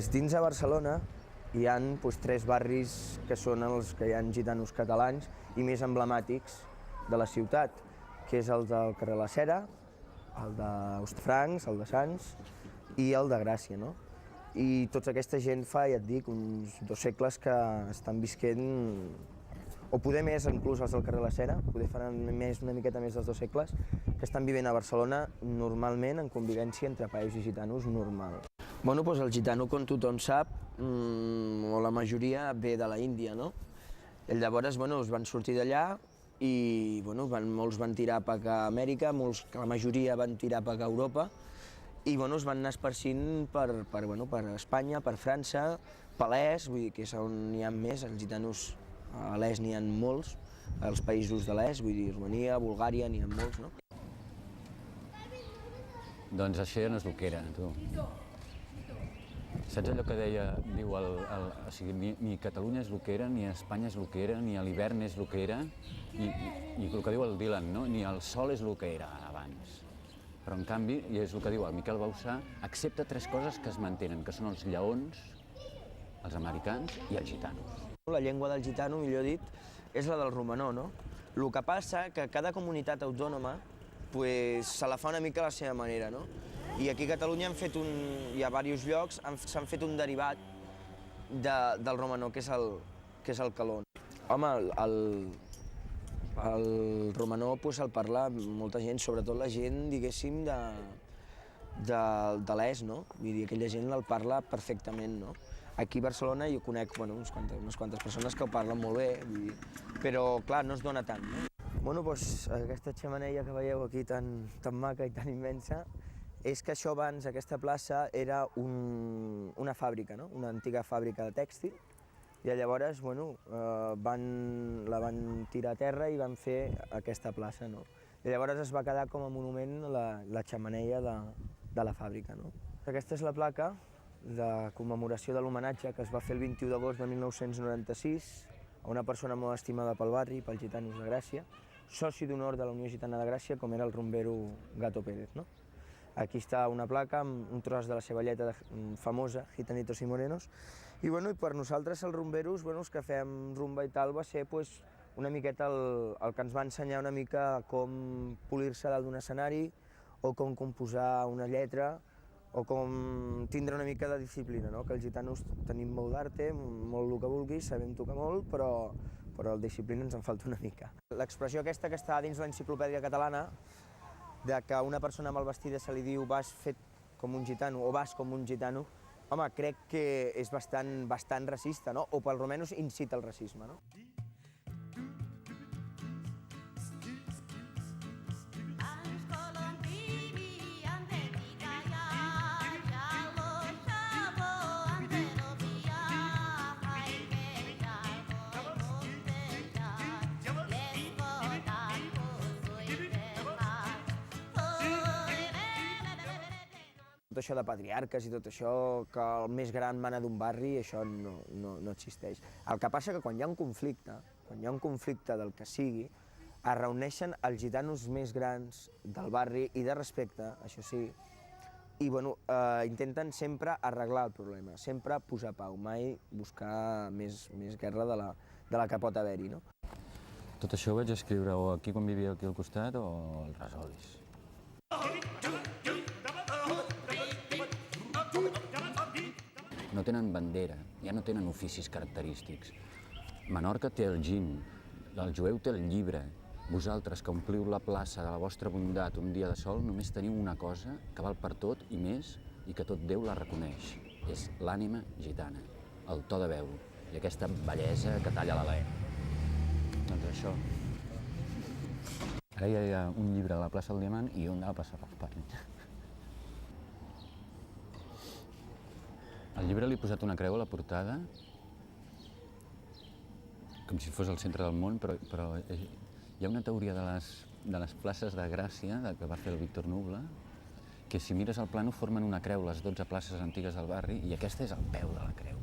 Dins de Barcelona hi ha tres barris que són els que hi ha gitanos catalans i més emblemàtics de la ciutat, que és el del carrer La Cera, el d'Hostafrancs, el de Sants i el de Gràcia. I tota aquesta gent fa, ja et dic, uns 2 segles que estan visquent, o poder més inclús els del carrer La Cera, poder fer una miqueta més dels 2 segles, que estan vivint a Barcelona normalment en convivència entre països i gitanos normal. Bueno, doncs el gitano, com tothom sap, o la majoria ve de la Índia, no? I llavors, bueno, es van sortir d'allà i, bueno, molts van tirar cap a Amèrica, la majoria van tirar cap a Europa i, bueno, es van anar esparcint per Espanya, per França, per l'Est, vull dir que és on n'hi ha més, els gitanos a l'Est n'hi ha molts, als països de l'Est, vull dir, Romania, Bulgària, n'hi ha molts, no? Doncs això ja no és el que era, tu. Saps allò que diu, o sigui, ni Catalunya és el que era, ni Espanya és el que era, ni l'hivern és el que era, i el que diu el Dylan, no? Ni el sol és el que era abans. Però en canvi, i és el que diu el Miquel Bauçà, accepta 3 coses que es mantenen, que són els lleons, els americans i els gitanos. La llengua del gitano, millor dit, és la del romanó, no? El que passa que cada comunitat autònoma se la fa una mica a la seva manera, no? I aquí a Catalunya hi ha diversos llocs, s'han fet un derivat del romanó, que és el caló. Home, el romanó el parla molta gent, sobretot la gent, diguéssim, de l'est, no? Vull dir, aquella gent el parla perfectament, no? Aquí a Barcelona jo conec unes quantes persones que ho parlen molt bé, però clar, no es dona tant, no? Bueno, doncs aquesta xemeneia que veieu aquí tan maca i tan immensa, és que això abans, aquesta plaça, era una fàbrica, no? Una antiga fàbrica de tèxtil, i llavors, bueno, la van tirar a terra i van fer aquesta plaça, no? I llavors es va quedar com a monument la xemeneia de la fàbrica, no? Aquesta és la placa de commemoració de l'homenatge que es va fer el 21 d'agost de 1996 a una persona molt estimada pel barri, pels gitanos de Gràcia, soci d'honor de la Unió Gitana de Gràcia, com era el rumbero Gato Pérez, no? Aquí està una placa amb un tros de la seva lletra famosa, Gitanitos y Morenos, i per nosaltres els rumberos, els que fem rumba i tal, va ser una miqueta el que ens va ensenyar una mica com polir-se dalt d'un escenari, o com composar una lletra, o com tindre una mica de disciplina, no? Que els gitanos tenim molt d'arte, molt el que vulguis, sabem tocar molt, però de disciplina ens en falta una mica. L'expressió aquesta que està dins l'enciclopèdia catalana, de que una persona mal vestida se li diu vas fet com un gitano o vas com un gitano, home, crec que és bastant racista, no? O per almenys incita al racisme, no? Tot això de patriarques i tot això, que el més gran mana d'un barri, això no existeix. El que passa que quan hi ha un conflicte del que sigui, es reuneixen els gitanos més grans del barri i de respecte, això sí, i intenten sempre arreglar el problema, sempre posar pau, mai buscar més guerra de la que pot haver-hi, no? Tot això ho vaig escriure o aquí quan vivia aquí al costat o al Rasolis. No tenen bandera, ja no tenen oficis característics. Menorca té el gin, el jueu té el llibre. Vosaltres, que ompliu la plaça de la vostra bondat un dia de sol, només teniu una cosa que val per tot i més, i que tot Déu la reconeix. És l'ànima gitana, el to de veu i aquesta bellesa que talla l'alè. Doncs això. Ara ja hi ha un llibre a la plaça del Diamant i un de la plaça Raspall. El Al llibre li he posat una creu a la portada, com si fos el centre del món, però hi ha una teoria de les places de Gràcia, que va fer el Víctor Nubla, que si mires el plano formen una creu, les 12 places antigues del barri, i aquesta és el peu de la creu.